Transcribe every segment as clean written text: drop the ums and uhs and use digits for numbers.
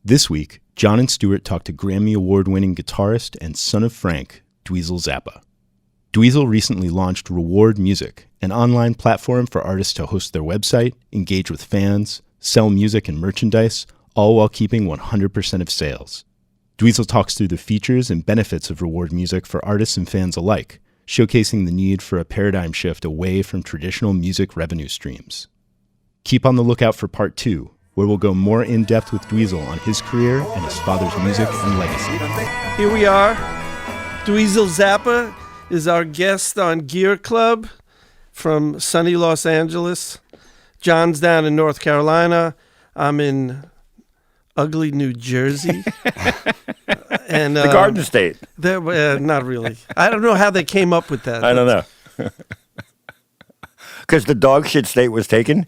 This week, John and Stuart talked to Grammy Award-winning guitarist and son of Frank, Dweezil Zappa. Dweezil recently launched Reward Music, an online platform for artists to host their website, engage with fans, sell music and merchandise, all while keeping 100% of sales. Dweezil talks through the features and benefits of Reward Music for artists and fans alike, showcasing the need for a paradigm shift away from traditional music revenue streams. Keep on the lookout for part 2, where we'll go more in-depth with Dweezil on his career and his father's music and legacy. Here we are. Dweezil Zappa is our guest on Gear Club from sunny Los Angeles. John's down in North Carolina. I'm in ugly New Jersey. And the Garden State. Not really. I don't know how they came up with that. I don't know. Because the dog shit state was taken?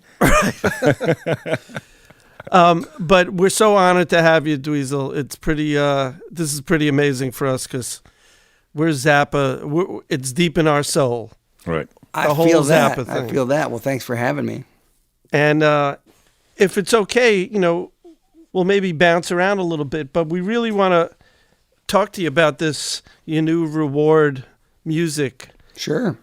But we're so honored to have you, Dweezil. It's pretty. This is pretty amazing for us because we're Zappa. It's deep in our soul. Right. I feel that. Zappa thing. I feel that. Well, thanks for having me. And if it's okay, we'll maybe bounce around a little bit. But we really want to talk to you about this your new Reward Music. Sure.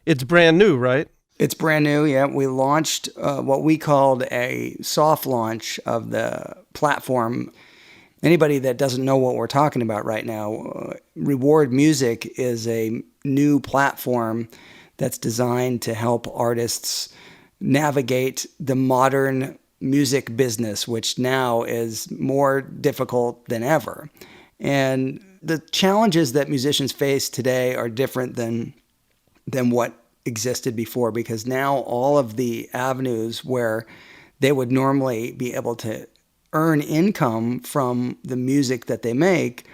It's brand new, right? It's brand new, yeah. We launched what we called a soft launch of the platform. Anybody that doesn't know what we're talking about right now, Reward Music is a new platform that's designed to help artists navigate the modern music business, which now is more difficult than ever. And the challenges that musicians face today are different than what existed before, because now all of the avenues where they would normally be able to earn income from the music that they make,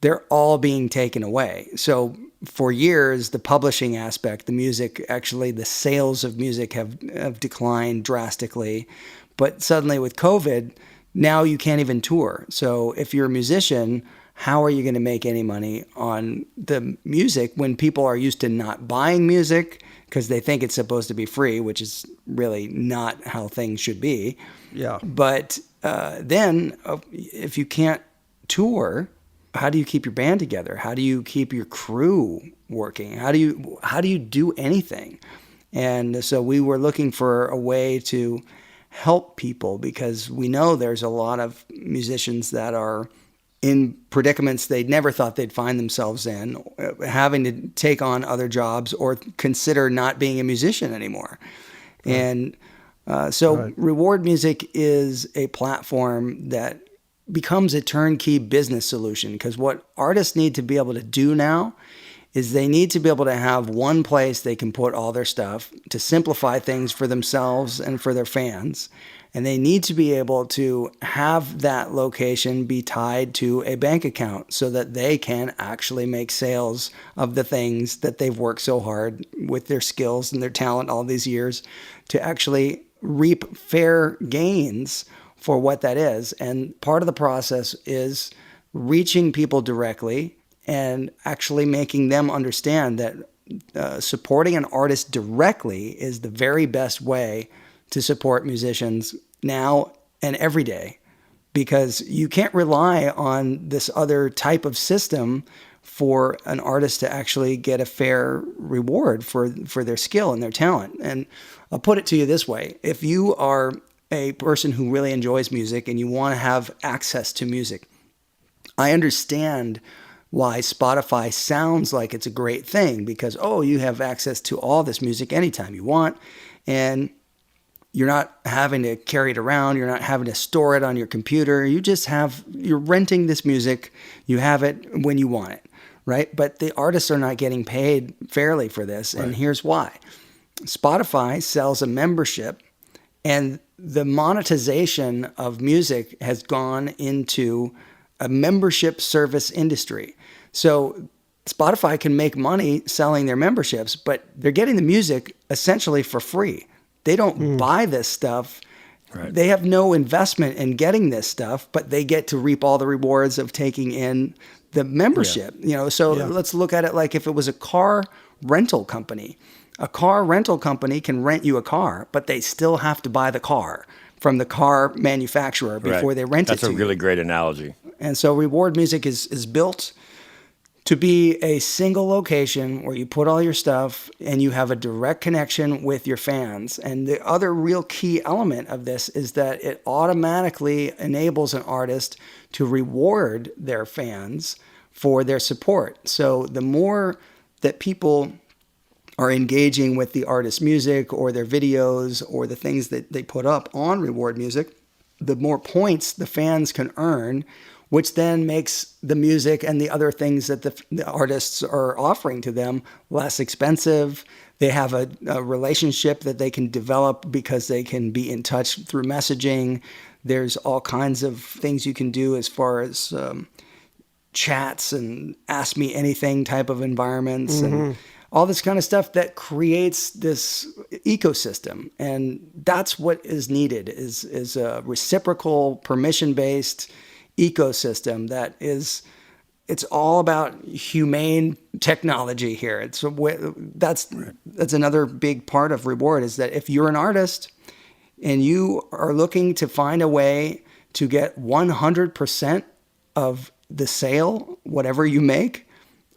they're all being taken away. So for years, the publishing aspect, the music, actually the sales of music have declined drastically. But suddenly with COVID, now you can't even tour. So if you're a musician, how are you going to make any money on the music when people are used to not buying music because they think it's supposed to be free, which is really not how things should be. Yeah. But then if you can't tour, how do you keep your band together? How do you keep your crew working? How do you do anything? And so we were looking for a way to help people, because we know there's a lot of musicians that are in predicaments they never thought they'd find themselves in, having to take on other jobs or consider not being a musician anymore. Right. And so Reward Music is a platform that becomes a turnkey business solution, because what artists need to be able to do now is they need to be able to have one place they can put all their stuff to simplify things for themselves and for their fans. And they need to be able to have that location be tied to a bank account so that they can actually make sales of the things that they've worked so hard with their skills and their talent all these years to actually reap fair gains for what that is. And part of the process is reaching people directly and actually making them understand that supporting an artist directly is the very best way to support musicians now and every day, because you can't rely on this other type of system for an artist to actually get a fair reward for their skill and their talent. And I'll put it to you this way. If you are a person who really enjoys music and you want to have access to music, I understand why Spotify sounds like it's a great thing, because, you have access to all this music anytime you want, and you're not having to carry it around. You're not having to store it on your computer. You're renting this music. You have it when you want it, right? But the artists are not getting paid fairly for this. Right. And here's why. Spotify sells a membership, and the monetization of music has gone into a membership service industry. So Spotify can make money selling their memberships, but they're getting the music essentially for free. They don't buy this stuff. Right. They have no investment in getting this stuff, but they get to reap all the rewards of taking in the membership. Yeah. Let's look at it like if it was a car rental company. A car rental company can rent you a car, but they still have to buy the car from the car manufacturer before Right. they rent That's it to a really great analogy. And so reward music is built to be a single location where you put all your stuff and you have a direct connection with your fans. And the other real key element of this is that it automatically enables an artist to reward their fans for their support. So the more that people are engaging with the artist's music or their videos or the things that they put up on reward music, the more points the fans can earn, which then makes the music and the other things that the artists are offering to them less expensive. They have a relationship that they can develop because they can be in touch through messaging. There's all kinds of things you can do as far as chats and ask me anything type of environments and all this kind of stuff that creates this ecosystem. And that's what is needed is a reciprocal, permission-based ecosystem it's all about humane technology here. That's another big part of reward is that if you're an artist and you are looking to find a way to get 100% of the sale, whatever you make,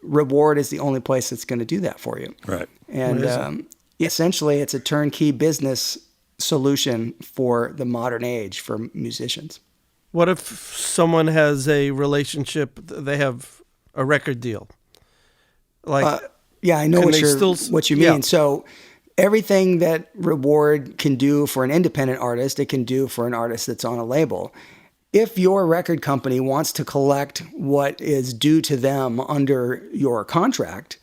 reward is the only place that's going to do that for you. Right. And essentially, it's a turnkey business solution for the modern age for musicians. What if someone has a relationship, they have a record deal? Like, yeah, I know can what you mean. Yeah. So everything that reward can do for an independent artist, it can do for an artist that's on a label. If your record company wants to collect what is due to them under your contract,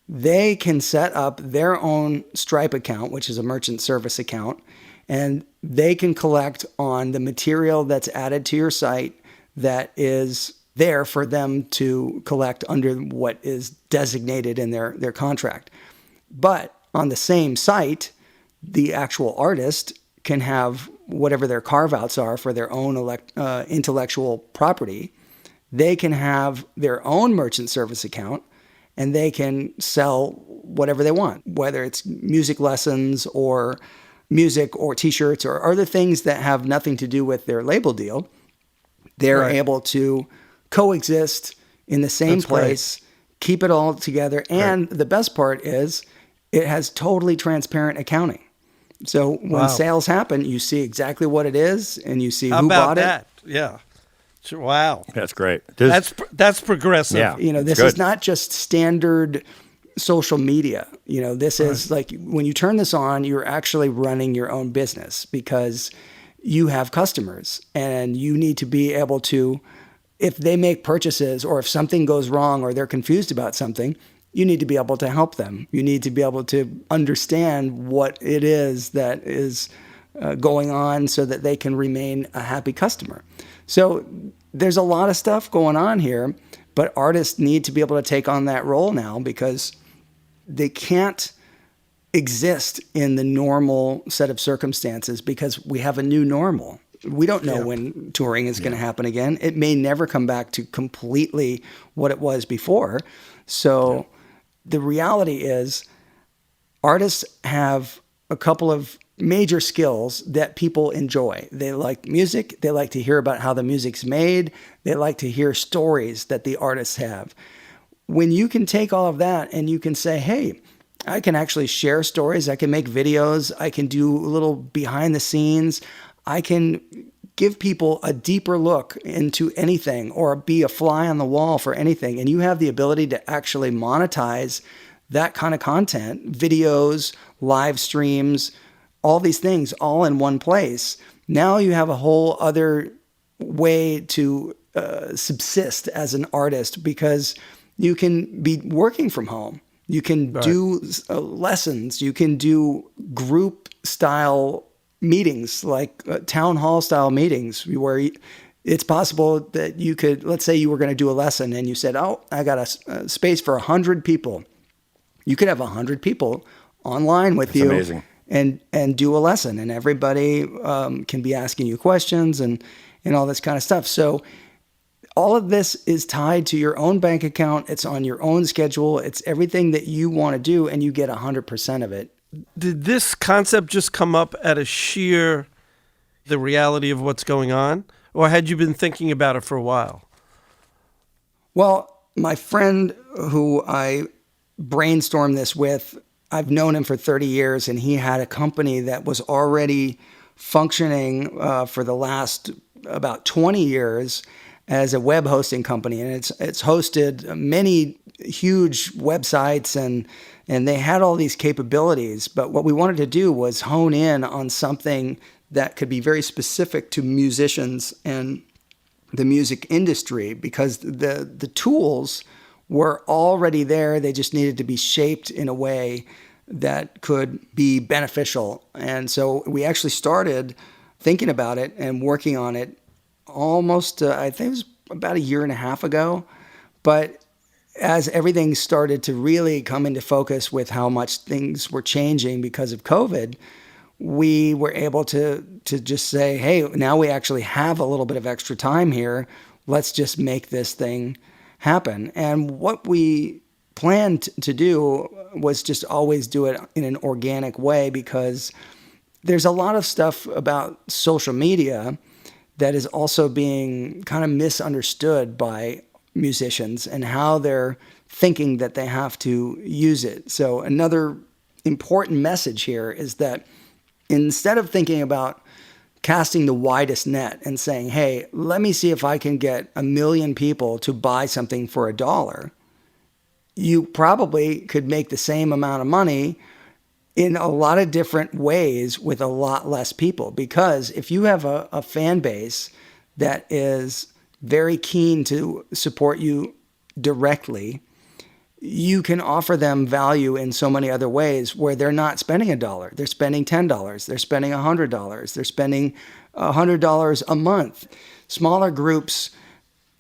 they can set up their own Stripe account, which is a merchant service account, and they can collect on the material that's added to your site that is there for them to collect under what is designated in their contract. But on the same site, the actual artist can have whatever their carve-outs are for their own intellectual property. They can have their own merchant service account, and they can sell whatever they want, whether it's music lessons or music or T-shirts or other things that have nothing to do with their label deal. They're able to coexist in the same place, keep it all together. And the best part is it has totally transparent accounting. So when sales happen, you see exactly what it is and you see who bought it. Yeah. Wow. That's great. That's progressive. Yeah. This is not just standard social media. This is like when you turn this on, you're actually running your own business because you have customers and you need to be able to, if they make purchases or if something goes wrong or they're confused about something, you need to be able to help them. You need to be able to understand what it is that is going on so that they can remain a happy customer. So there's a lot of stuff going on here, but artists need to be able to take on that role now because they can't exist in the normal set of circumstances because we have a new normal. We don't know when touring is going to happen again. It may never come back to completely what it was before. So the reality is artists have a couple of major skills that people enjoy. They like music. They like to hear about how the music's made. They like to hear stories that the artists have. When you can take all of that and you can say, hey, I can actually share stories. I can make videos. I can do a little behind the scenes. I can give people a deeper look into anything or be a fly on the wall for anything. And you have the ability to actually monetize that kind of content, videos, live streams, all these things all in one place. Now you have a whole other way to subsist as an artist because you can be working from home. You can do lessons. You can do group style meetings, like town hall style meetings where it's possible that you could, let's say you were going to do a lesson and you said, oh, I got a space for 100 people. You could have 100 people online with you. Amazing. And do a lesson, and everybody can be asking you questions and all this kind of stuff. So all of this is tied to your own bank account. It's on your own schedule. It's everything that you want to do, and you get 100% of it. Did this concept just come up at a sheer the reality of what's going on? Or had you been thinking about it for a while? Well, my friend who I brainstormed this with, I've known him for 30 years, and he had a company that was already functioning for the last about 20 years as a web hosting company. And it's hosted many huge websites, and they had all these capabilities. But what we wanted to do was hone in on something that could be very specific to musicians and the music industry, because the tools were already there. They just needed to be shaped in a way that could be beneficial. And so we actually started thinking about it and working on it almost, I think it was about a year and a half ago. But as everything started to really come into focus with how much things were changing because of COVID, we were able to just say, hey, now we actually have a little bit of extra time here. Let's just make this thing happen. And what we planned to do was just always do it in an organic way, because there's a lot of stuff about social media that is also being kind of misunderstood by musicians and how they're thinking that they have to use it. So another important message here is that instead of thinking about casting the widest net and saying, hey, let me see if I can get 1 million people to buy something for $1, you probably could make the same amount of money in a lot of different ways with a lot less people. Because if you have a fan base that is very keen to support you directly, you can offer them value in so many other ways where they're not spending $1. They're spending $10. They're spending $100. They're spending $100 a month. Smaller groups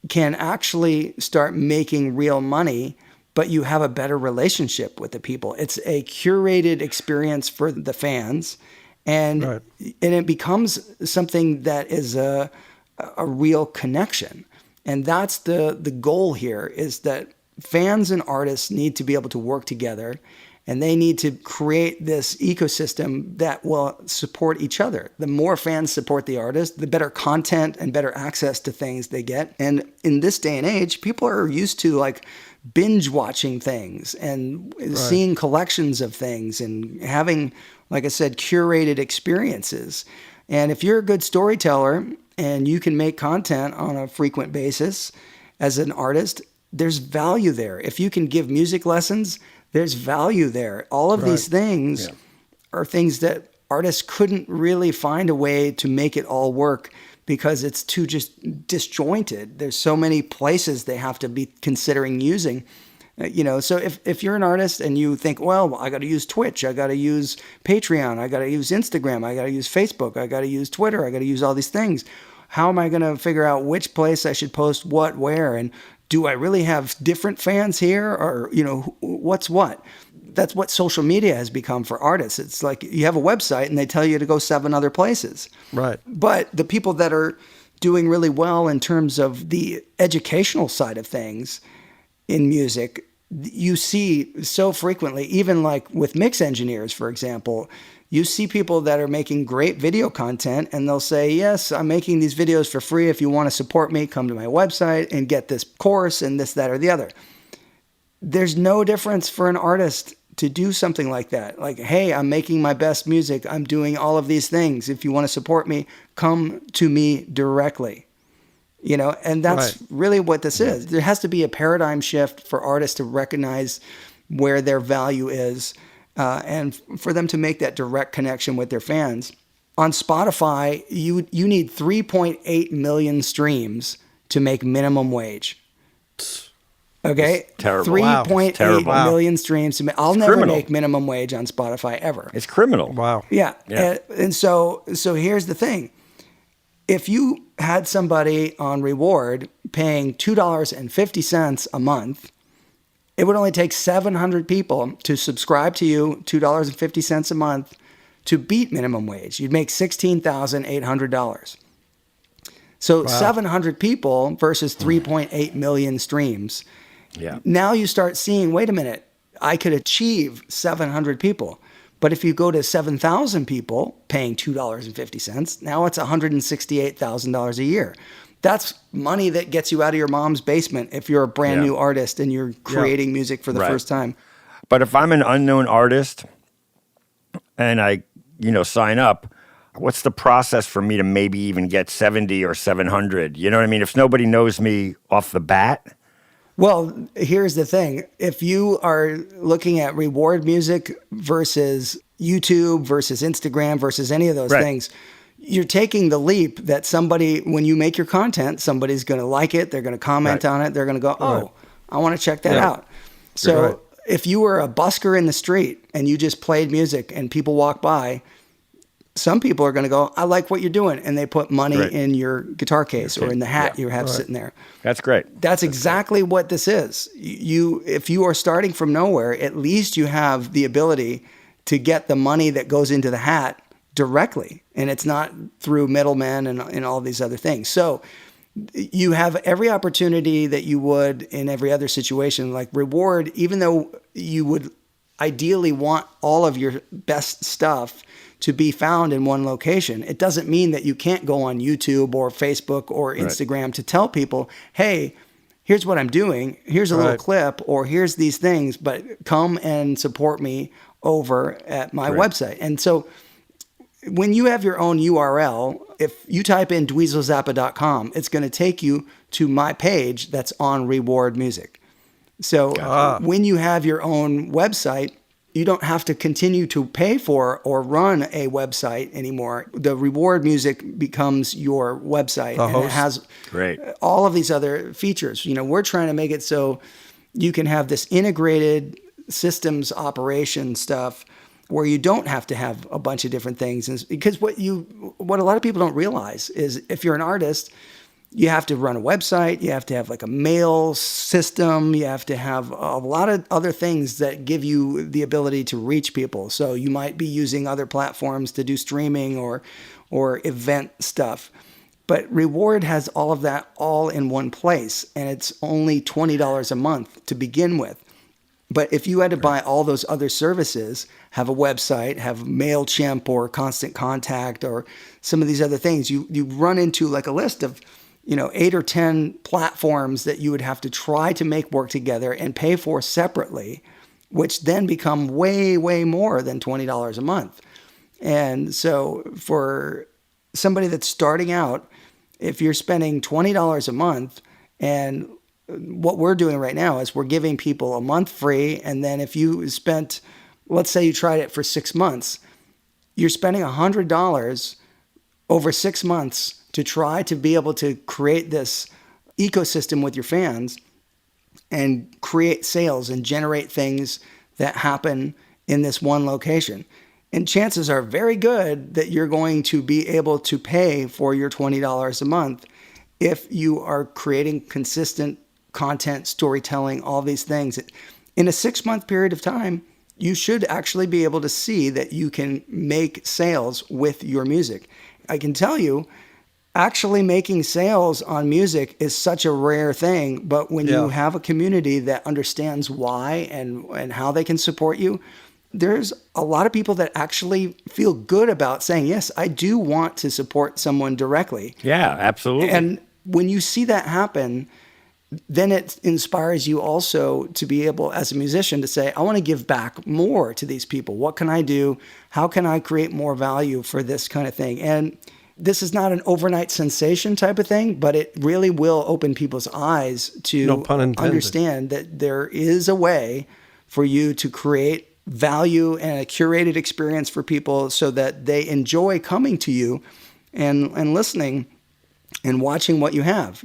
can actually start making real money, but you have a better relationship with the people. It's a curated experience for the fans, and Right. and it becomes something that is a real connection. And that's the goal here, is that fans and artists need to be able to work together, and they need to create this ecosystem that will support each other. The more fans support the artist, the better content and better access to things they get. And in this day and age, people are used to like binge watching things and seeing collections of things and having, like I said, curated experiences. And if you're a good storyteller and you can make content on a frequent basis as an artist, there's value there. If you can give music lessons, there's value there. All of these things are things that artists couldn't really find a way to make it all work because it's too just disjointed. There's so many places they have to be considering using. So if you're an artist and you think, well, I got to use Twitch, I got to use Patreon, I got to use Instagram, I got to use Facebook, I got to use Twitter, I got to use all these things. How am I going to figure out which place I should post what, where, and do I really have different fans here, or what's what? That's what social media has become for artists. It's like you have a website and they tell you to go 7 other places. Right. But the people that are doing really well in terms of the educational side of things in music, you see so frequently, even like with mix engineers, for example, you see people that are making great video content and they'll say, yes, I'm making these videos for free. If you want to support me, come to my website and get this course and this, that, or the other. There's no difference for an artist to do something like that. Like, hey, I'm making my best music. I'm doing all of these things. If you want to support me, come to me directly. And that's really what this is. There has to be a paradigm shift for artists to recognize where their value is, and for them to make that direct connection with their fans. On Spotify, you need 3.8 million streams to make minimum wage. Okay? It's terrible. 3.8 million streams. I'll never criminal. make minimum wage on Spotify ever. It's criminal. Wow. Yeah. And so here's the thing. If you had somebody on Reward paying $2.50 a month, it would only take 700 people to subscribe to you, $2.50 a month, to beat minimum wage. You'd make $16,800. So 700 people versus 3.8 million streams. Yeah. Now you start seeing, wait a minute, I could achieve 700 people. But if you go to 7,000 people paying $2.50, now it's $168,000 a year. That's money that gets you out of your mom's basement if you're a brand new artist and you're creating music for the first time. But if I'm an unknown artist and I, sign up, what's the process for me to maybe even get 70 or 700? You know what I mean? If nobody knows me off the bat. Well, here's the thing. If you are looking at reward music versus YouTube versus Instagram versus any of those things, you're taking the leap that somebody, when you make your content, somebody's going to like it. They're going to comment on it. They're going to go, oh, I want to check that out. So if you were a busker in the street and you just played music and people walk by, some people are going to go, I like what you're doing. And they put money in your guitar case or in the hat you have sitting there. That's great. That's exactly what this is. If you are starting from nowhere, at least you have the ability to get the money that goes into the hat directly. And it's not through middlemen and all these other things. So you have every opportunity that you would in every other situation. Like reward, even though you would ideally want all of your best stuff to be found in one location, it doesn't mean that you can't go on YouTube or Facebook or Instagram to tell people, hey, here's what I'm doing. Here's a little clip, or here's these things, but come and support me over at my website. And so when you have your own URL, if you type in dweezilzappa.com, it's going to take you to my page that's on Reward Music. So when you have your own website, you don't have to continue to pay for or run a website anymore. The Reward Music becomes your website, and it has all of these other features. We're trying to make it so you can have this integrated systems operation stuff where you don't have to have a bunch of different things. And because what a lot of people don't realize is if you're an artist, you have to run a website, you have to have like a mail system, you have to have a lot of other things that give you the ability to reach people. So you might be using other platforms to do streaming or event stuff. But Reward has all of that all in one place, and it's only $20 a month to begin with. But if you had to buy all those other services, have a website, have MailChimp or Constant Contact or some of these other things, you run into like a list of 8 or 10 platforms that you would have to try to make work together and pay for separately, which then become way, way more than $20 a month. And so for somebody that's starting out, if you're spending $20 a month, and what we're doing right now is we're giving people a month free, and then if you spent, let's say you tried it for 6 months, you're spending $100 over 6 months to try to be able to create this ecosystem with your fans and create sales and generate things that happen in this one location. And chances are very good that you're going to be able to pay for your $20 a month if you are creating consistent content, storytelling, all these things. In a 6-month period of time, you should actually be able to see that you can make sales with your music. I can tell you, actually making sales on music is such a rare thing, but when you have a community that understands why and how they can support you, there's a lot of people that actually feel good about saying, yes, I do want to support someone directly. Yeah, absolutely. And when you see that happen, then it inspires you also to be able, as a musician, to say, I want to give back more to these people. What can I do? How can I create more value for this kind of thing? And this is not an overnight sensation type of thing, but it really will open people's eyes to understand that there is a way for you to create value and a curated experience for people so that they enjoy coming to you and listening and watching what you have,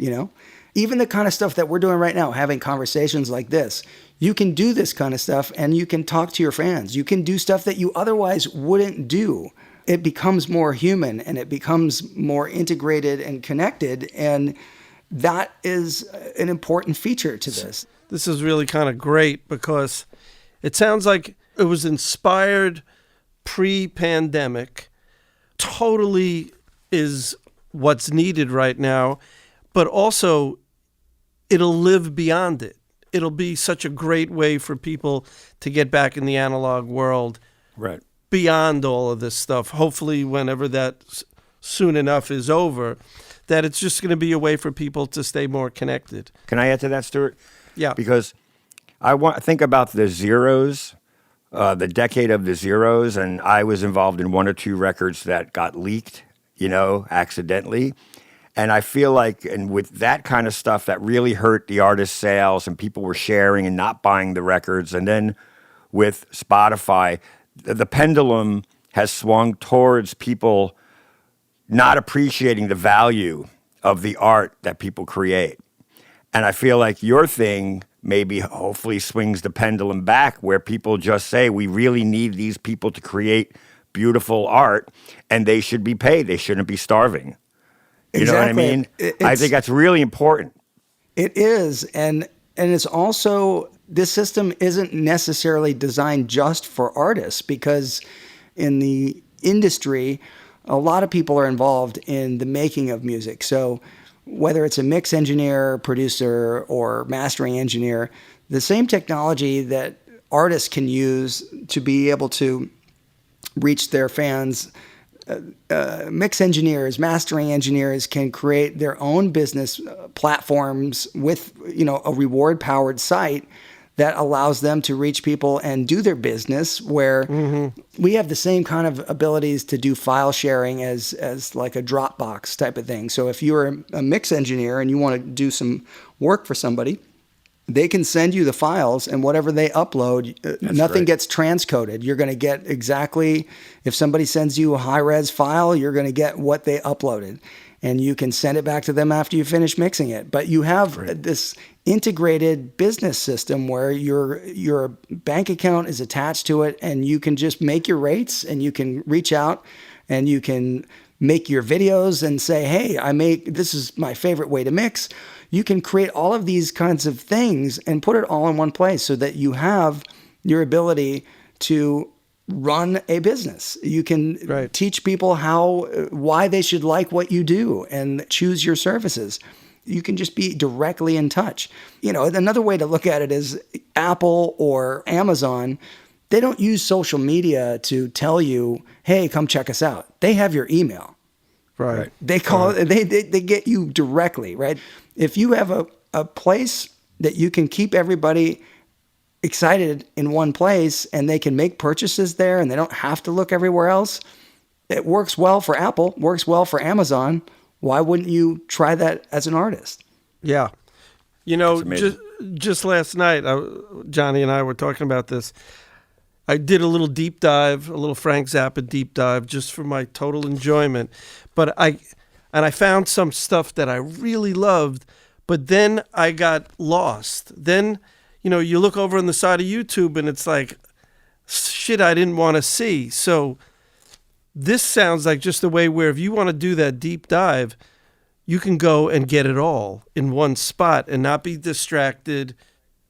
Even the kind of stuff that we're doing right now, having conversations like this, you can do this kind of stuff and you can talk to your fans. You can do stuff that you otherwise wouldn't do. It becomes more human and it becomes more integrated and connected. And that is an important feature to this. This is really kind of great because it sounds like it was inspired pre-pandemic, totally is what's needed right now, but also it'll live beyond it. It'll be such a great way for people to get back in the analog world. Right. beyond all of this stuff. Hopefully, whenever that soon enough is over, that it's just going to be a way for people to stay more connected. Can I add to that, Stuart? Yeah. Because I think about the zeros, the decade of the zeros, and I was involved in one or two records that got leaked, accidentally. And I feel like, and with that kind of stuff, that really hurt the artist sales, and people were sharing and not buying the records. And then with Spotify, the pendulum has swung towards people not appreciating the value of the art that people create. And I feel like your thing maybe hopefully swings the pendulum back, where people just say, we really need these people to create beautiful art, and they should be paid. They shouldn't be starving. You know what I mean? I think that's really important. It is. And it's also, this system isn't necessarily designed just for artists, because in the industry, a lot of people are involved in the making of music. So whether it's a mix engineer, producer, or mastering engineer, the same technology that artists can use to be able to reach their fans, mix engineers, mastering engineers can create their own business platforms with, a reward-powered site that allows them to reach people and do their business, where we have the same kind of abilities to do file sharing as like a Dropbox type of thing. So if you're a mix engineer and you want to do some work for somebody, they can send you the files, and whatever they upload, nothing gets transcoded. You're going to get exactly, if somebody sends you a high-res file, you're going to get what they uploaded. And you can send it back to them after you finish mixing it. But you have this integrated business system where your bank account is attached to it, and you can just make your rates, and you can reach out, and you can make your videos and say, hey, this is my favorite way to mix. You can create all of these kinds of things and put it all in one place, so that you have your ability to run a business. You can teach people why they should like what you do and choose your services. You can just be directly in touch. Another way to look at it is Apple or Amazon. They don't use social media to tell you, hey, come check us out. They have your email. Right. They call it, they get you directly, right? If you have a place that you can keep everybody excited in one place, and they can make purchases there, and they don't have to look everywhere else, it works well for Apple, works well for Amazon. Why wouldn't you try that as an artist? Yeah. Just last night, Johnny and I were talking about this. I did a little deep dive, a little Frank Zappa deep dive, just for my total enjoyment. But I found some stuff that I really loved, but then I got lost. Then, you look over on the side of YouTube, and it's like, shit I didn't want to see. So this sounds like just a way where if you want to do that deep dive, you can go and get it all in one spot and not be distracted.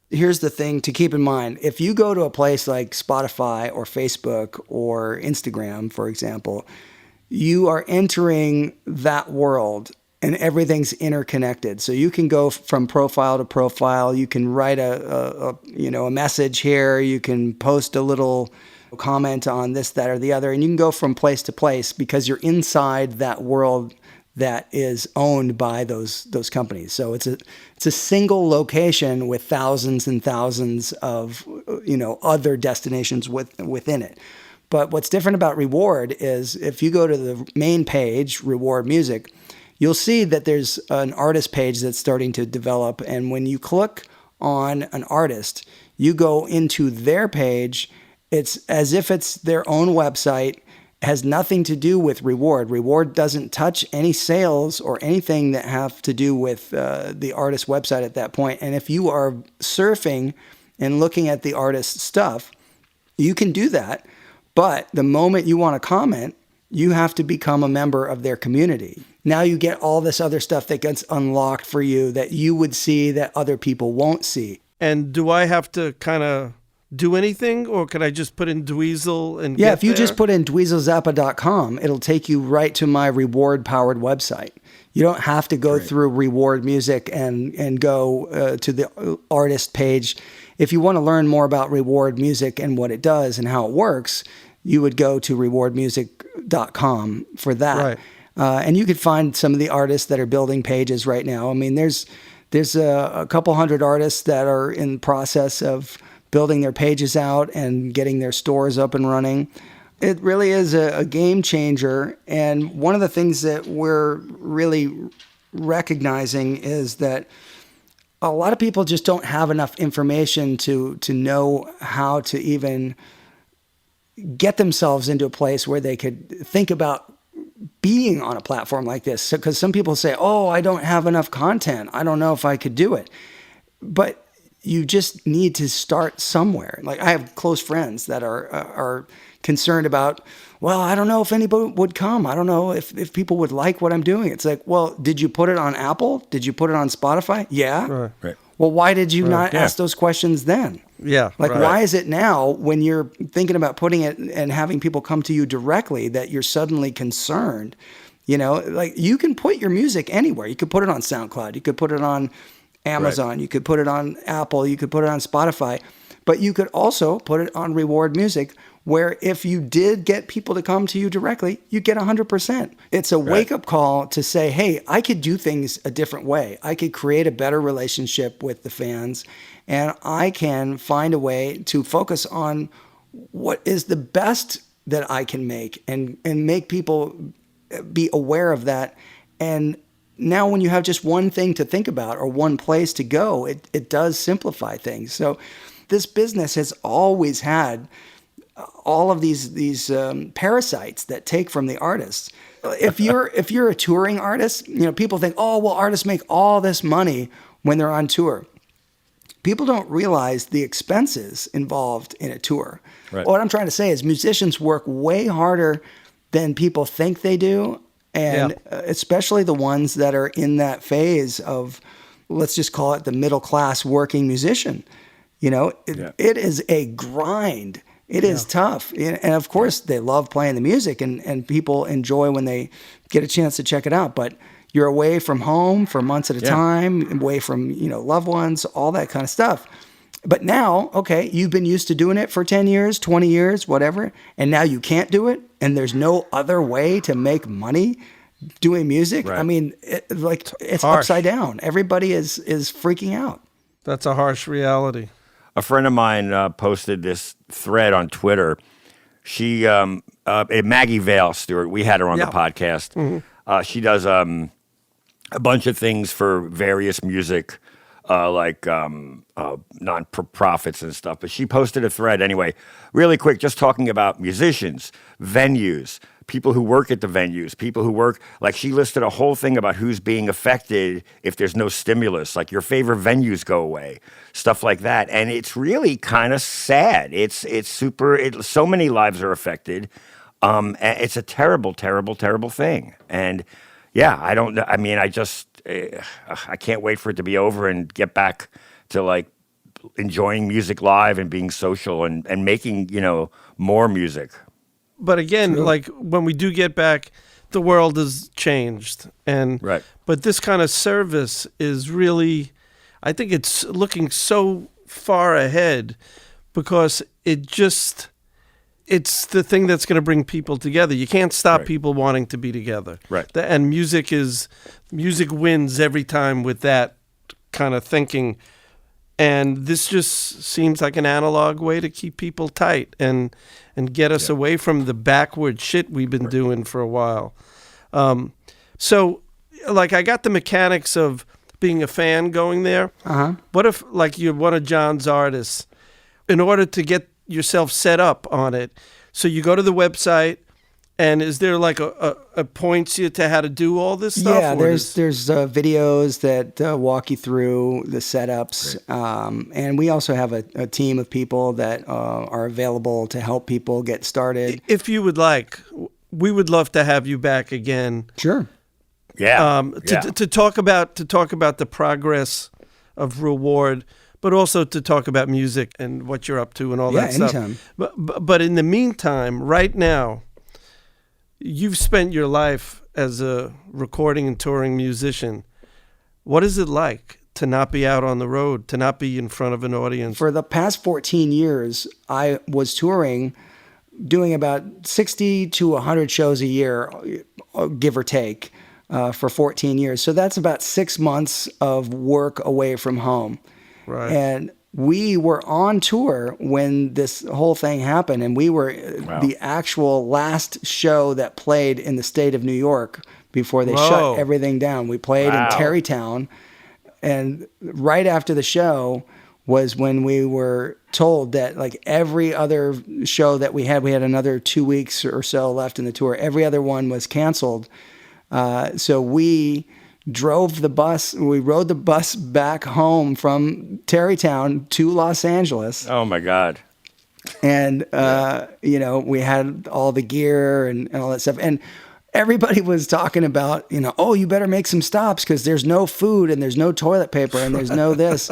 Here's the thing to keep in mind. If you go to a place like Spotify or Facebook or Instagram, for example, you are entering that world, and everything's interconnected. So you can go from profile to profile. You can write a message here. You can post a little comment on this, that, or the other, and you can go from place to place because you're inside that world that is owned by those companies. So it's a single location with thousands and thousands of other destinations within it. But what's different about Reward is if you go to the main page, Reward Music, you'll see that there's an artist page that's starting to develop. And when you click on an artist, you go into their page. It's as if it's their own website. Has nothing to do with Reward. Reward doesn't touch any sales or anything that have to do with the artist's website at that point. And if you are surfing and looking at the artist's stuff, you can do that. But the moment you want to comment, you have to become a member of their community. Now you get all this other stuff that gets unlocked for you that you would see that other people won't see. And do I have to kind of do anything, or can I just put in Dweezil and if you just put in dweezilzappa.com, it'll take you right to my reward-powered website. You don't have to go through Reward Music and go to the artist page. If you want to learn more about Reward Music and what it does and how it works, you would go to rewardmusic.com for that. Right. And you could find some of the artists that are building pages right now. I mean, there's a couple hundred artists that are in the process of building their pages out and getting their stores up and running. It really is a game changer. And one of the things that we're really recognizing is that a lot of people just don't have enough information to know how to even get themselves into a place where they could think about being on a platform like this. Because some people say, oh, I don't have enough content. I don't know if I could do it. But you just need to start somewhere. Like, I have close friends that are concerned about, well, I don't know if anybody would come. I don't know if people would like what I'm doing. It's like, well, did you put it on Apple? Did you put it on Spotify? Yeah. Right. Well, why did you not ask those questions then? Yeah. Like, why is it now when you're thinking about putting it and having people come to you directly that you're suddenly concerned? You know, like, you can put your music anywhere. You could put it on SoundCloud. You could put it on Amazon. Right. You could put it on Apple. You could put it on Spotify. But you could also put it on Reward Music, where if you did get people to come to you directly, you get 100%. It's a wake-up call to say, hey, I could do things a different way. I could create a better relationship with the fans, and I can find a way to focus on what is the best that I can make and make people be aware of that. And now when you have just one thing to think about or one place to go, it does simplify things. So this business has always had all of these parasites that take from the artists. If you're a touring artist, you know, people think, oh, well, artists make all this money when they're on tour. People don't realize the expenses involved in a tour. Right. What I'm trying to say is musicians work way harder than people think they do, and especially the ones that are in that phase of, let's just call it the middle class working musician. You know, it is a grind. It is tough. And of course, they love playing the music, and people enjoy when they get a chance to check it out. But you're away from home for months at a time, away from, you know, loved ones, all that kind of stuff. But now, okay, you've been used to doing it for 10 years, 20 years, whatever, and now you can't do it, and there's no other way to make money doing music. Right. I mean, it's harsh. Upside down. Everybody is freaking out. That's a harsh reality. A friend of mine posted this thread on Twitter. She, Maggie Vale Stewart, we had her on the podcast. Mm-hmm. She does a bunch of things for various music, like non-profits and stuff. But she posted a thread anyway, really quick, just talking about musicians, venues, people who work at the venues, people who work, like she listed a whole thing about who's being affected if there's no stimulus, like your favorite venues go away, stuff like that. And it's really kind of sad. It's so many lives are affected. It's a terrible, terrible, terrible thing. And I can't wait for it to be over and get back to like enjoying music live and being social and making, you know, more music. But again, like when we do get back, the world has changed. But this kind of service is really, I think it's looking so far ahead because it's the thing that's going to bring people together. You can't stop people wanting to be together. Right. And music wins every time with that kind of thinking. And this just seems like an analog way to keep people tight and get us away from the backward shit we've been doing for a while. So, like, I got the mechanics of being a fan going there. Uh-huh. What if, like, you're one of John's artists, in order to get yourself set up on it, so you go to the website, and is there like a points you to how to do all this stuff? Yeah, there's videos that walk you through the setups, and we also have a team of people that are available to help people get started. If you would like, we would love to have you back again. Sure. Yeah. To talk about the progress of Reward, but also to talk about music and what you're up to and all that anytime. Stuff. But in the meantime, right now, you've spent your life as a recording and touring musician. What is it like to not be out on the road, to not be in front of an audience? For the past 14 years, I was touring doing about 60 to 100 shows a year, give or take, for 14 years. So that's about 6 months of work away from home. Right. And we were on tour when this whole thing happened, and we were the actual last show that played in the state of New York before they shut everything down. We played in Tarrytown, and right after the show was when we were told that, like, every other show that we had another 2 weeks or so left in the tour. Every other one was canceled. So we rode the bus back home from Tarrytown to Los Angeles. Oh my God. And, we had all the gear and all that stuff. And everybody was talking about, oh, you better make some stops because there's no food and there's no toilet paper and there's no this.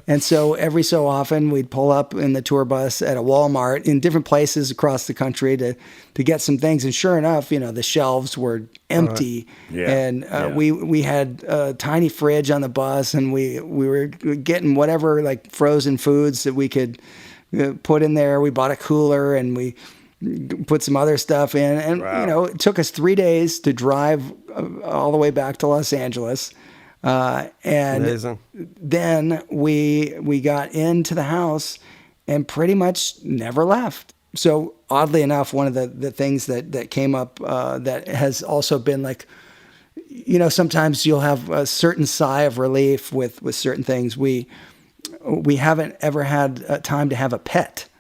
And so every so often we'd pull up in the tour bus at a Walmart in different places across the country to get some things. And sure enough, the shelves were empty. Yeah. And we had a tiny fridge on the bus, and we were getting whatever, like, frozen foods that we could put in there. We bought a cooler, and we put some other stuff in, and it took us 3 days to drive all the way back to Los Angeles, and Amazing. Then we got into the house and pretty much never left. So oddly enough, one of the things that came up that has also been, like, sometimes you'll have a certain sigh of relief with certain things. We haven't ever had time to have a pet.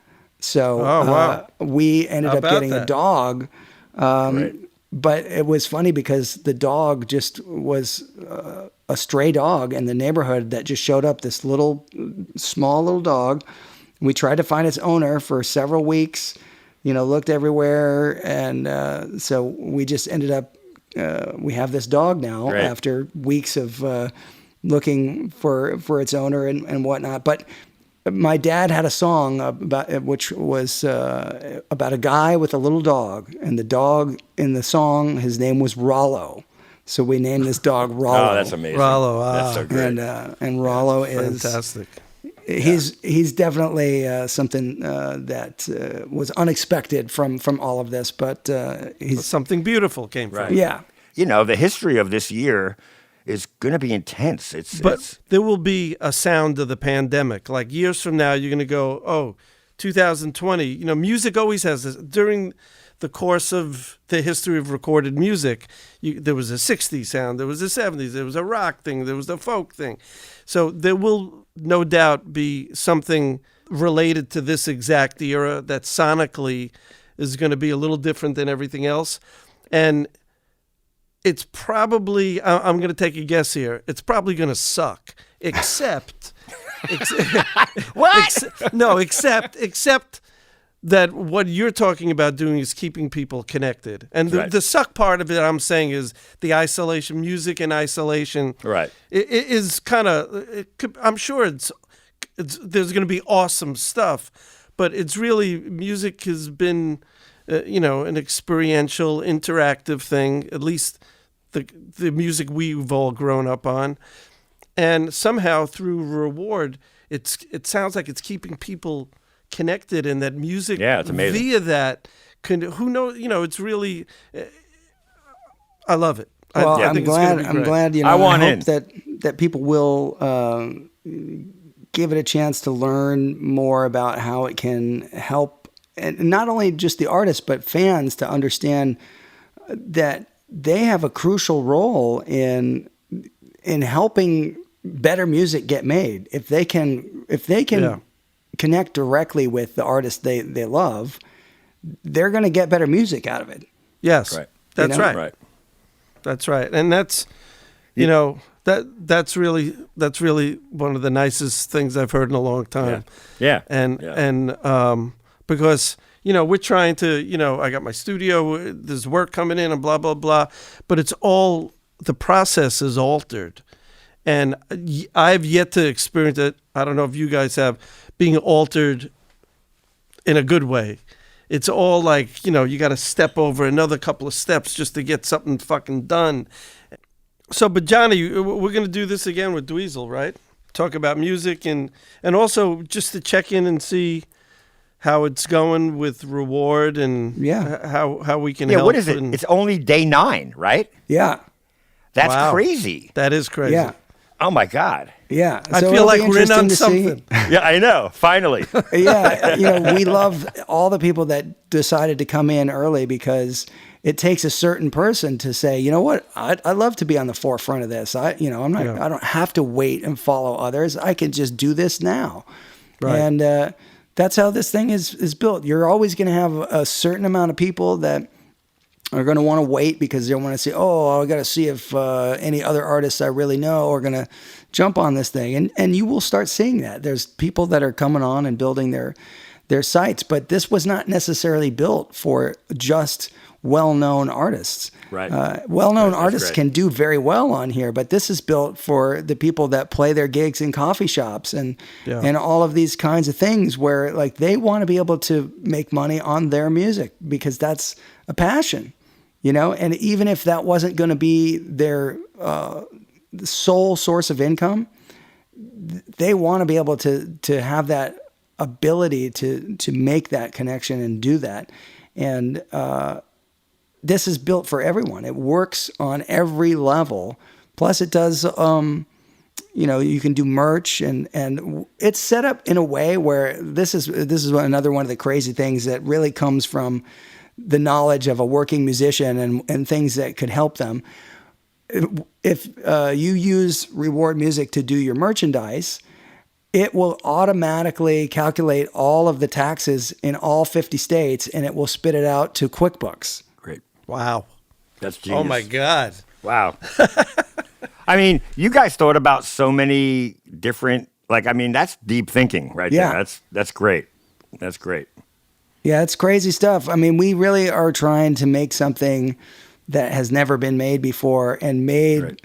So we ended up getting a dog, but it was funny because the dog just was a stray dog in the neighborhood that just showed up, this small little dog. We tried to find its owner for several weeks, looked everywhere. And so we just ended up, we have this dog now after weeks of looking for its owner and whatnot. But my dad had a song which was about a guy with a little dog, and the dog in the song, his name was Rollo. So we named this dog Rollo. Oh, that's amazing. Rollo, that's so great. And Rollo is fantastic. He's definitely something that was unexpected from all of this, but he's something beautiful came from it. Yeah. The history of this year is going to be intense. But there will be a sound of the pandemic. Like years from now, you're going to go, 2020. Music always has this. During the course of the history of recorded music, there was a 60s sound, there was a 70s, there was a rock thing, there was a folk thing. So there will no doubt be something related to this exact era that sonically is going to be a little different than everything else. And it's probably, I'm going to take a guess here, it's probably going to suck, except that what you're talking about doing is keeping people connected. And the suck part of it, I'm saying, is the isolation, music in isolation. Right. It is kind of, I'm sure there's going to be awesome stuff, but it's really, music has been, an experiential, interactive thing, at least the music we've all grown up on. And somehow through Reward, it sounds like it's keeping people connected, and that music it's amazing. Via that who knows, it's really, I love it. Well, I think I'm glad, I hope that people will give it a chance to learn more about how it can help, and not only just the artists, but fans, to understand that they have a crucial role in helping better music get made. If they can connect directly with the artists they love, they're going to get better music out of it. Yes, right. That's right. Right. That's right. And that's, that's really one of the nicest things I've heard in a long time. Yeah. And because, we're trying to, I got my studio, there's work coming in and blah, blah, blah, but it's all, the process is altered. And I've yet to experience it. I don't know if you guys have, being altered in a good way. It's all like, you got to step over another couple of steps just to get something fucking done. So, but Johnny, we're going to do this again with Dweezil, right? Talk about music and also just to check in and see how it's going with Reward and Yeah. how we can Yeah, help. what is it? and- It's only day 9, right? Yeah. That's Wow. crazy. That is crazy. Yeah. Oh my God. Yeah. I So feel it'll like be we're in interesting on to see. something. Yeah, I know. Finally. Yeah, we love all the people that decided to come in early because it takes a certain person to say, you know what, I'd love to be on the forefront of this. I don't have to wait and follow others. I can just do this now. Right. And that's how this thing is built. You're always going to have a certain amount of people that are going to want to wait because they want to say, oh, I got to see if any other artists I really know are going to jump on this thing. And you will start seeing that. There's people that are coming on and building their sites, but this was not necessarily built for just well-known artists. Right. Well-known That's artists great. can do very well on here, but this is built for the people that play their gigs in coffee shops and all of these kinds of things where like they want to be able to make money on their music because that's a passion, and even if that wasn't going to be their sole source of income, they want to be able to have that ability to make that connection and do that. And this is built for everyone. It works on every level. Plus it does, you can do merch and it's set up in a way where this is another one of the crazy things that really comes from the knowledge of a working musician and things that could help them. If you use Reward Music to do your merchandise, it will automatically calculate all of the taxes in all 50 states and it will spit it out to QuickBooks. Great. Wow. That's genius. Oh my God. Wow. I mean, you guys thought about so many different, that's deep thinking right Yeah. there. That's great. That's great. Yeah, it's crazy stuff. I mean, we really are trying to make something that has never been made before and made Right.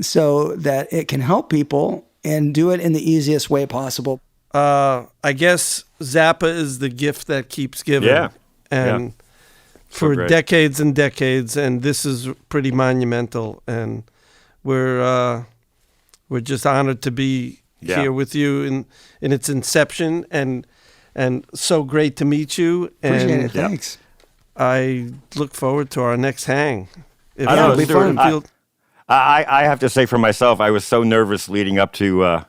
so that it can help people and do it in the easiest way possible. I guess Zappa is the gift that keeps giving. Yeah. And Yeah. for great. decades and decades, and this is pretty monumental. And we're just honored to be Yeah. here with you in its inception, and so great to meet you. Appreciate And it. Thanks. I look forward to our next hang. If I know, it'll be Stuart, fun. I have to say for myself, I was so nervous leading up to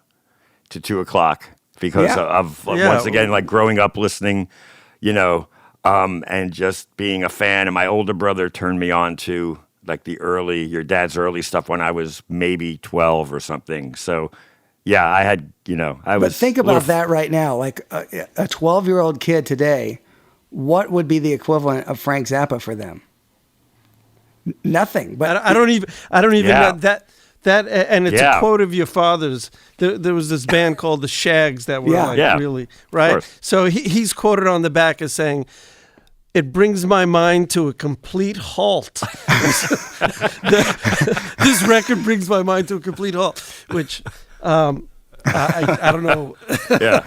2:00 because Yeah. of Yeah. once again, like growing up listening, and just being a fan. And my older brother turned me on to like your dad's early stuff when I was maybe 12 or something. So yeah, I had, I was. But think about that right now. Like a 12-year-old kid today, what would be the equivalent of Frank Zappa for them? Nothing. But I don't even Yeah. know that, and it's Yeah. a quote of your father's. There was this band called the Shags that were Yeah. Yeah. really right. course. So he's quoted on the back as saying, "It brings my mind to a complete halt." This record brings my mind to a complete halt, which I don't know. Yeah.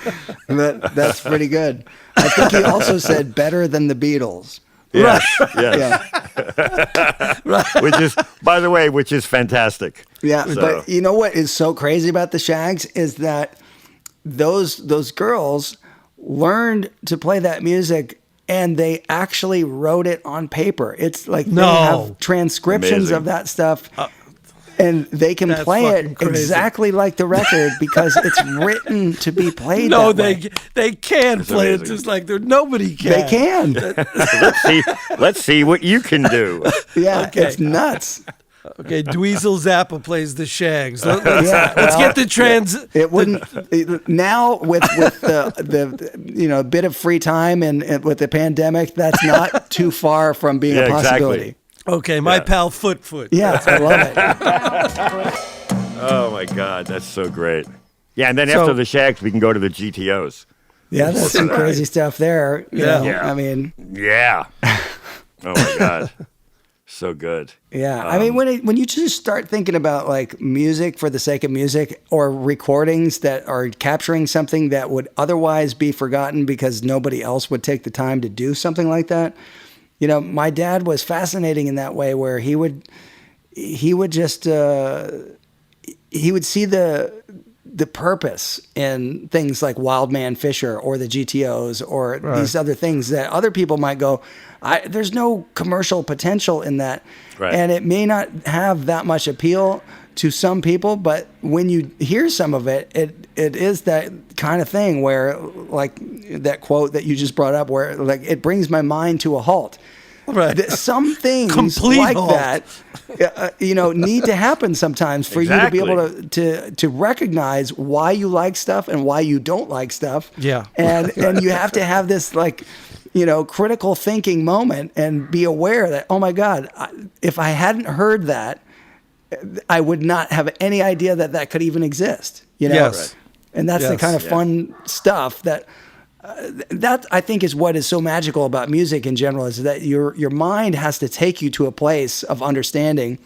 that's pretty good. I think he also said better than the Beatles. Yes. Yes. Yeah. Which is, by the way, fantastic. Yeah, So- but you know what is so crazy about the Shags is that those girls learned to play that music and they actually wrote it on paper. It's like No. they have transcriptions Amazing. of that stuff. And they can That's play fucking it crazy. exactly like the record because it's written to be played No, that way. they can play it amazing. just like nobody can. They can. Let's see what you can do. Yeah, Okay. it's nuts. Okay, Dweezil Zappa plays the Shags. Let's Yeah, get the trans. It wouldn't now with the bit of free time and with the pandemic. That's not too far from being Yeah, a possibility. exactly. Okay, my pal Foot. Yeah, I love it. Oh my God, that's so great. Yeah, and then So- after the Shags, we can go to the GTOs. Yeah, that's some crazy stuff there. You know, Yeah. I mean, Yeah. Oh my God, so good. yeah. I mean, when you just start thinking about like music for the sake of music or recordings that are capturing something that would otherwise be forgotten because nobody else would take the time to do something like that. My dad was fascinating in that way where he would just he would see the purpose in things like Wild Man Fisher or the GTOs or these other things that other people might go, there's no commercial potential in that. Right. And it may not have that much appeal to some people, but when you hear some of it, it is that kind of thing where, like that quote that you just brought up, where like it brings my mind to a halt. Right. Some things Complete like halt. that, need to happen sometimes for you to be able to recognize why you like stuff and why you don't like stuff. Yeah. And you have to have this critical thinking moment and be aware that, oh my God, if I hadn't heard that, I would not have any idea that could even exist. Yes. Right. And that's the kind of fun stuff that I think is what is so magical about music in general, is that your mind has to take you to a place of understanding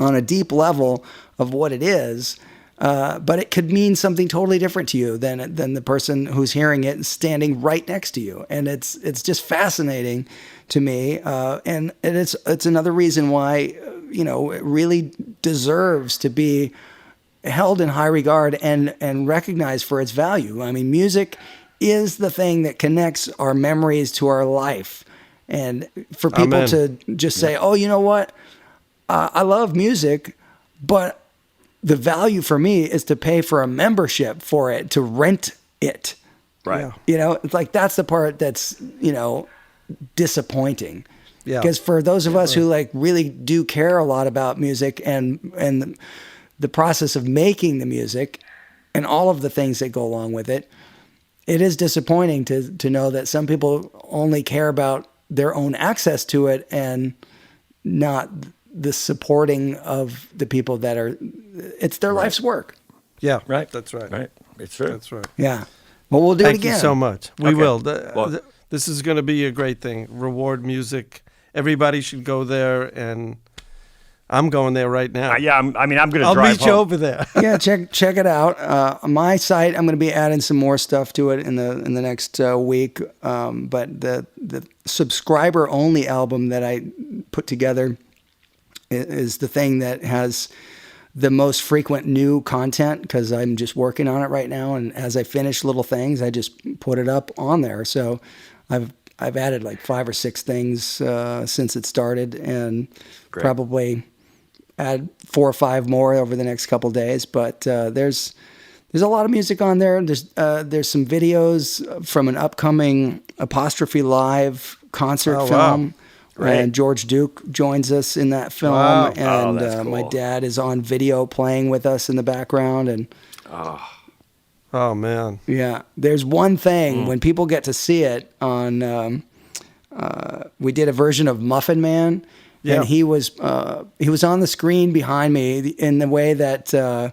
on a deep level of what it is. But it could mean something totally different to you than the person who's hearing it standing right next to you. And it's just fascinating to me. And it's another reason why, it really deserves to be held in high regard and recognized for its value. I mean, music is the thing that connects our memories to our life. And for people to just say, oh, you know what? I love music, but the value for me is to pay for a membership for it, to rent it. Right. It's like, that's the part that's, disappointing. Yeah. Because for those of us who like really do care a lot about music and the process of making the music and all of the things that go along with it, it is disappointing to know that some people only care about their own access to it and not the supporting of the people that it's their life's work. Yeah. Right. That's right. Right. It's true. That's right. Yeah. Well, we'll do it again. Thank you so much. We Okay. will. Well- This is going to be a great thing. Reward Music. Everybody should go there, and I'm going there right now. I'm going to I'll drive meet you home. over there. Yeah, check it out. On my site, I'm going to be adding some more stuff to it in the next week. But the subscriber only album that I put together is the thing that has the most frequent new content, because I'm just working on it right now. And as I finish little things, I just put it up on there. So I've added like 5 or 6 things since it started, and probably add 4 or 5 more over the next couple days. But there's a lot of music on there. There's some videos from an upcoming Apostrophe Live concert film. Wow. Right. And George Duke joins us in that film. Wow. And that's cool. my dad is on video playing with us in the background. And Oh, man. yeah, there's one thing when people get to see it on. We did a version of Muffin Man, and he was on the screen behind me in the way that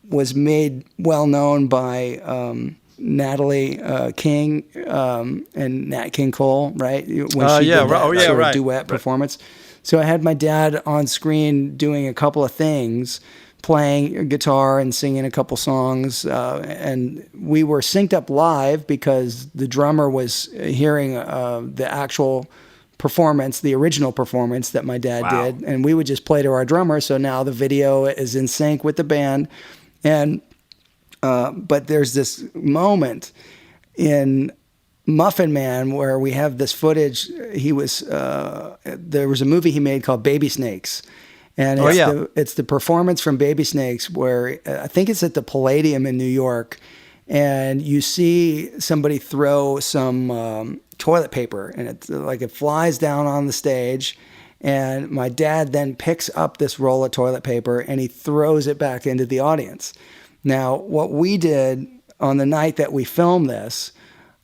was made well known by Natalie King and Nat King Cole, right? When she did that sort of duet performance. So I had my dad on screen doing a couple of things, playing guitar and singing a couple songs, and we were synced up live because the drummer was hearing the actual performance, the original performance that my dad did, and we would just play to our drummer. So now the video is in sync with the band, and but there's this moment in Muffin Man where we have this footage. There was a movie he made called Baby Snakes. And it's the performance from Baby Snakes where I think it's at the Palladium in New York, and you see somebody throw some toilet paper, and it's like it flies down on the stage, and my dad then picks up this roll of toilet paper and he throws it back into the audience. Now, what we did on the night that we filmed this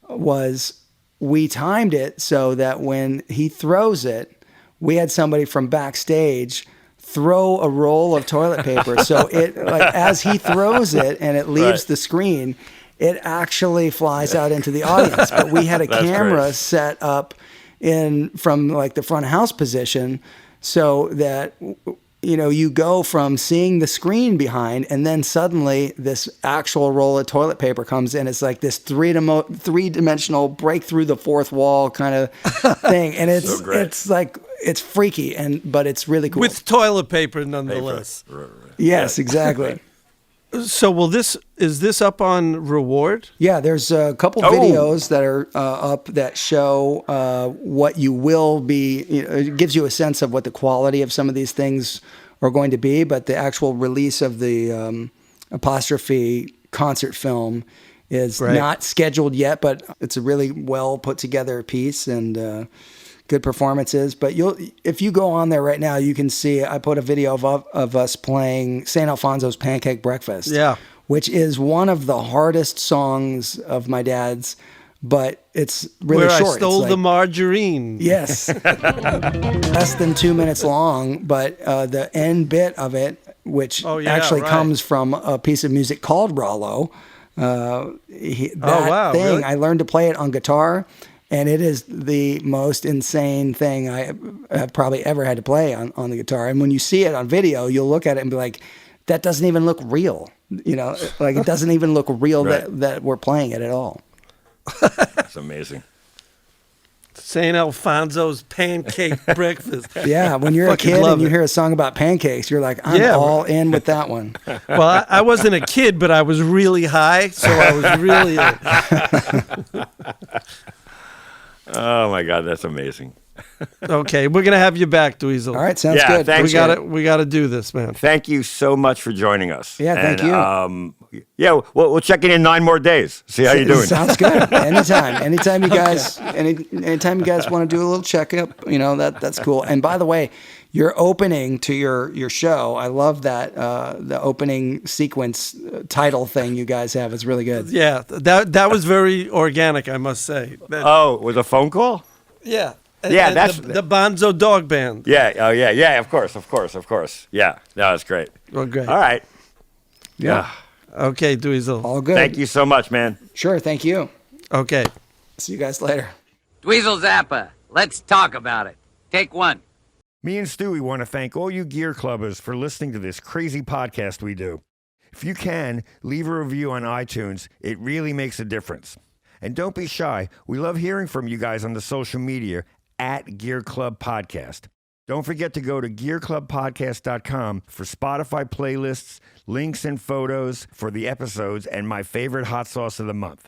was we timed it so that when he throws it, we had somebody from backstage throw a roll of toilet paper. So it, like, as he throws it and it leaves the screen, it actually flies out into the audience. But we had a camera set up from like the front house position so that, you go from seeing the screen behind, and then suddenly this actual roll of toilet paper comes in. It's like this three-dimensional break through the fourth wall kind of thing. And it's like, it's freaky, but it's really cool. With toilet paper, nonetheless. Right. Yes, exactly. So is this up on Reward? Yeah, there's a couple videos that are up that show what you will be. It gives you a sense of what the quality of some of these things are going to be, but the actual release of the Apostrophe concert film is not scheduled yet, but it's a really well put together piece and good performances. But if you go on there right now, you can see I put a video of us playing St. Alfonso's Pancake Breakfast. Yeah. Which is one of the hardest songs of my dad's, but it's really Where short. I stole the margarine. Yes. Less than 2 minutes long, but the end bit of it, which comes from a piece of music called Rollo. Really? I learned to play it on guitar, and it is the most insane thing I have probably ever had to play on the guitar. And when you see it on video, you'll look at it and be like, that doesn't even look real. Like it doesn't even look real that we're playing it at all. That's amazing. St. Alfonso's Pancake Breakfast. Yeah, when you're a kid and you hear a song about pancakes, you're like, I'm all in with that one. Well, I wasn't a kid, but I was really high, so I was really Oh my God, that's amazing. Okay, we're gonna have you back, Dweezil. All right, sounds good. Thanks, we gotta do this, man. Thank you so much for joining us. Yeah, thank you. We'll check in 9 more days. See how you're doing. Sounds good. Anytime you guys, anytime you guys want to do a little checkup, that's cool. And by the way, your opening to your show, I love that the opening sequence title thing you guys have is really good. Yeah, that was very organic, I must say. It was a phone call? Yeah. That's the Bonzo Dog Band. Yeah. Oh, yeah. Of course. Yeah. No, that's great. Well, great. All right. Yeah. Okay, Dweezil. All good. Thank you so much, man. Sure. Thank you. Okay. See you guys later. Dweezil Zappa. Let's talk about it. Take one. Me and Stewie want to thank all you Gear Clubbers for listening to this crazy podcast we do. If you can, leave a review on iTunes. It really makes a difference. And don't be shy. We love hearing from you guys on the social media at Gear Club Podcast. Don't forget to go to gearclubpodcast.com for Spotify playlists, links and photos for the episodes, and my favorite hot sauce of the month.